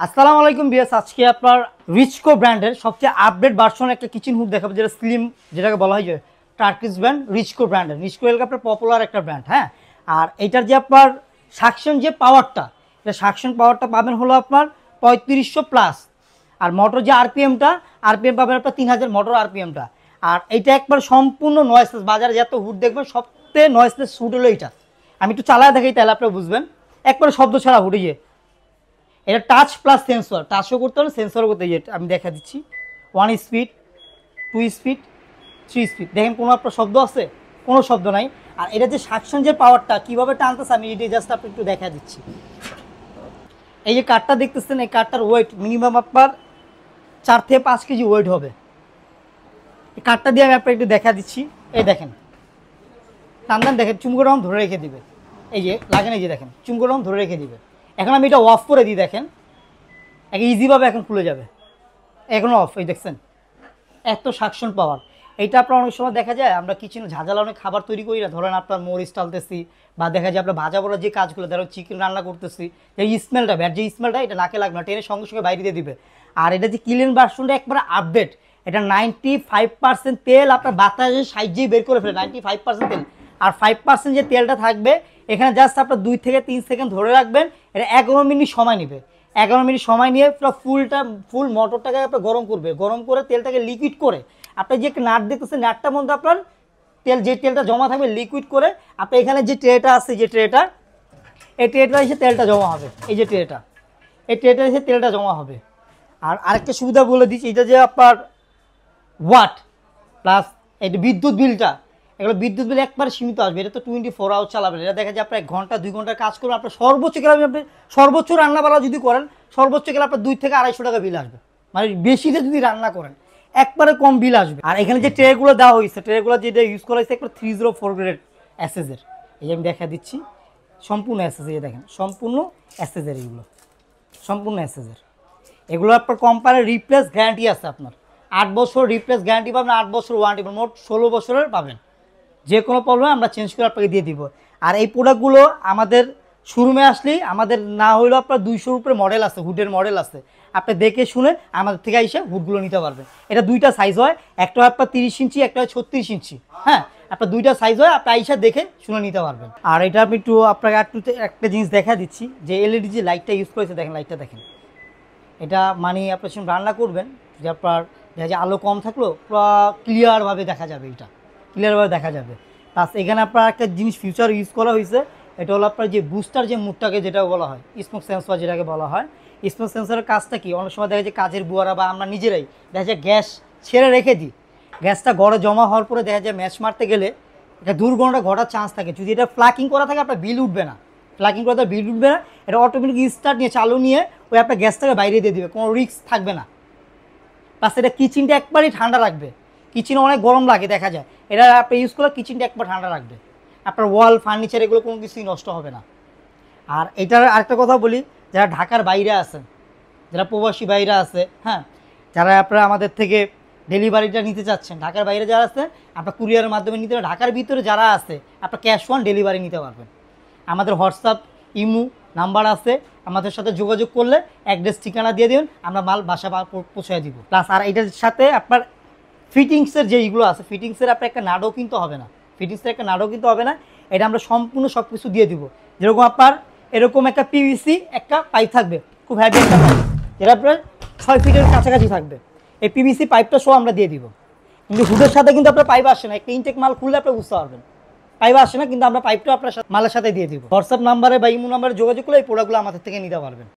আসসালামু আলাইকুম বিয়াস, আজকে আপনার রিচকো ব্র্যান্ডের সবচেয়ে আপডেট ভার্সন একটা কিচেন হুড দেখাবো, যেটা স্লিম, যেটাকে বলা হয় যে টার্কিশ ব্র্যান্ড রিচকো ব্র্যান্ডের। রিচকো এলাকা আপনার পপুলার একটা ব্র্যান্ড, হ্যাঁ। আর এইটার যে আপনার সাকশন যে পাওয়ারটা, এটা সাকশন পাওয়ারটা পাবেন হলো আপনার 3500 প্লাস। আর মোটর যে আরপিএম পাবেন আপনার 3000 মোটর আরপিএমটা। আর এইটা একবার সম্পূর্ণ নয়েসলেস, বাজারে যত হুড দেখবেন সবচেয়ে নয়েসলেস হুড হলো এইটা। আমি একটু চালায় দেখাই তাহলে আপনারা বুঝবেন। একবারে শব্দ ছাড়া হুড, যে এটা টাচ প্লাস সেন্সর, টাচও করতে হবে সেন্সরও করতে হবে। আমি দেখা দিচ্ছি 1 স্পিড, 2 স্পিড, 3 স্পিড। দেখেন কোনো আপনার শব্দ আছে? কোনো শব্দ নাই। আর এটা যে সাকশন যে পাওয়ারটা কীভাবে টানতেছে আমি এটি জাস্ট আপনি একটু দেখা দিচ্ছি। এই যে কাঠটা দেখতেছেন, এই কাঠটার ওয়েট মিনিমাম আপনার 4 থেকে 5 কেজি ওয়েট হবে। এই কাঠটা দিয়ে আমি আপনার একটু দেখা দিচ্ছি। এই দেখেন টান দেখেন, চুমকোরকম ধরে রেখে দিবে। এই যে লাগেন, এই যে দেখেন চুমকোরকম ধরে রেখে দিবে। এখন আমি এটা অফ করে দিই, দেখেন এক ইজিভাবে এখন খুলে যাবে। এখনও অফ, এই দেখছেন এত সাকশন পাওয়ার। এইটা আপনার অনেক সময় দেখা যায় আমরা কিচেনে ঝাঁঝালা অনেক খাবার তৈরি করি না, ধরেন আপনার মরিচ টালতেছি বা দেখা যায় আপনার ভাজা বড়া যে কাজগুলো, ধরো চিকেন রান্না করতেছি, এই স্মেলটা ব্যাড যে স্মেলটা এটা নাকে লাগবে না, টেনে সঙ্গে সঙ্গে বাইরে দিয়ে দিবে। আর এটা যে ক্লিন ভার্সনটা একবারে আপডেট, এটা 95% তেল আপনার বাতাসের সাহায্যেই বের করে ফেলে, 95% তেল। আর 5% যে তেলটা থাকবে এখানে জাস্ট আপনার 2 থেকে 3 সেকেন্ড ধরে রাখবেন। এটা 11 মিনিট সময় নেবে। 11 মিনিট সময় নিয়ে পুরো ফুল মোটরটাকে আপনার গরম করবে, গরম করে তেলটাকে লিকুইড করে আপনি যে একটা নাট দেখতেছেন, নাটটার মধ্যে আপনার তেলটা জমা থাকবে লিকুইড করে। আপনি এখানে যে ট্রেটা আছে, যে ট্রেটা, এই ট্রেটা এসে তেলটা জমা হবে। এই যে ট্রেটা, এই ট্রেটা এসে তেলটা জমা হবে। আর আরেকটা সুবিধা বলে দিচ্ছি, এটা যে আপনার ওয়াট প্লাস এই বিদ্যুৎ বিলটা, এগুলো বিদ্যুৎ বিল একবার সীমিত আসবে। এটা তো 24 আওয়ার চালাবেন। এটা দেখা যায় আপনার 1 ঘন্টা 2 ঘন্টার কাজ করবেন, আপনার সর্বোচ্চ গেলে আপনি সর্বোচ্চ রান্নাবাড়া যদি করেন সর্বোচ্চ গেলে আপনার 2 থেকে 250 টাকা বিল আসবে। মানে বেশিতে যদি রান্না করেন একবারে কম বিল আসবে। আর এখানে যে ট্রেগুলো দেওয়া হয়েছে, ট্রেগুলো যেটা ইউজ করা হয়েছে একবার 304 গ্রেড এসএসের। এই আমি দেখা দিচ্ছি সম্পূর্ণ এসএস। এই দেখেন সম্পূর্ণ এসএসের, এগুলো সম্পূর্ণ এসএসের। এগুলো আপনার কোম্পানির রিপ্লেস গ্যারান্টি আছে, আপনার 8 বছর রিপ্লেস গ্যারান্টি পাবেন, 8 বছর ওয়ারেন্টি পাবেন, মোট 16 বছরের পাবেন। যে কোনো প্রবলেম আমরা চেঞ্জ করে আপনাকে দিয়ে দিব। আর এই প্রোডাক্টগুলো আমাদের শোরুমে আসলেই, আমাদের না হলেও আপনার 200-র উপরে মডেল আছে, হুডের মডেল আছে, আপনি দেখে শুনে আমাদের থেকে এসে হুডগুলো নিতে পারবেন। এটা 2টা সাইজ হয়, একটা হয় আপনার 30 ইঞ্চি, একটা হয় 36 ইঞ্চি। হ্যাঁ, আপনার 2টা সাইজ হয়, আপনি আইসা দেখে শুনে নিতে পারবেন। আর এটা আমি একটু আপনাকে একটা জিনিস দেখা দিচ্ছি, যে এলইডি যে লাইটটা ইউজ করেছে, দেখেন লাইটটা দেখেন। এটা মানে আপনার সঙ্গে রান্না করবেন যে আপনার দেখা যায় আলো কম থাকলেও পুরো ক্লিয়ারভাবে দেখা যাবে, এটা ক্লিয়ারভাবে দেখা যাবে। প্লাস এখানে আপনার একটা জিনিস ফিউচার ইউজ করা হয়েছে, এটা হলো আপনার যে বুস্টার যে মুডটাকে যেটা বলা হয়, স্মোক সেন্সর যেটাকে বলা হয়। স্মোক সেন্সরের কাজটা কি, অনেক সময় দেখা যায় কাজের বুয়ারা বা আমরা নিজেরাই দেখা যায় গ্যাস ছেড়ে রেখে দিই, গ্যাসটা গড়ে জমা হওয়ার পরে দেখা যায় ম্যাচ মারতে গেলে এটা দুর্ঘটনা ঘটার চান্স থাকে। যদি এটা প্লাকিং করা থাকে আপনার বিল উঠবে না, প্লাকিং করে বিল উঠবে না, এটা অটোমেটিক স্টার্ট নিয়ে চালু নিয়ে ওই আপনার গ্যাসটাকে বাইরে দিয়ে দেবে, কোনো রিস্ক থাকবে না। প্লাস এটা কিচেনটা একবারই ঠান্ডা রাখবে, কিচেনে অনেক গরম লাগে দেখা যায়, এটা আপনি ইউজ করলে কিচেনটা একবার ঠান্ডা রাখবে, আপনার ওয়াল ফার্নিচার এগুলো কোনো কিছুই নষ্ট হবে না। আর এটার আরেকটা কথা বলি, যারা ঢাকার বাইরে আছেন, যারা প্রবাসী বাইরে আছে, হ্যাঁ, যারা আপনারা আমাদের থেকে ডেলিভারিটা নিতে চাচ্ছেন, ঢাকার বাইরে যারা আছে আপনার কুরিয়ারের মাধ্যমে নিতে পারবেন। ঢাকার ভিতরে যারা আছে আপনার ক্যাশ অন ডেলিভারি নিতে পারবেন। আমাদের হোয়াটসঅ্যাপ ইমো নাম্বার আছে, আমাদের সাথে যোগাযোগ করলে অ্যাড্রেস ঠিকানা দিয়ে দেবেন, আমরা মাল বাসা পৌঁছায় দিব। প্লাস আর এটার সাথে আপনার ফিটিংসের যে এইগুলো আছে, ফিটিংসের আপনার একটা নাটও কিনতে হবে না, ফিটিংসের একটা নাটও কিনতে হবে না, এটা আমরা সম্পূর্ণ সব কিছু দিয়ে দিব। যেরকম আপনার এরকম একটা পিভিসি একটা পাইপ থাকবে, খুব হ্যাভি একটা পাইপ, যেটা আপনার 6 ফিটের কাছাকাছি থাকবে, এই পিভিসি পাইপটা সহ আমরা দিয়ে দিব। কিন্তু হুডের সাথে কিন্তু আপনার পাইপ আসে না, একটা ইনটেক মাল খুললে আপনি বুঝতে পারবেন পাইপ আসে না, কিন্তু আমরা পাইপটা আপনার মালের সাথে দিয়ে দিব। হোয়াটসঅ্যাপ নাম্বারে বা ইমো নাম্বারে যোগাযোগ করলে এই প্রোডাক্টগুলো আমাদের থেকে নিতে পারবেন।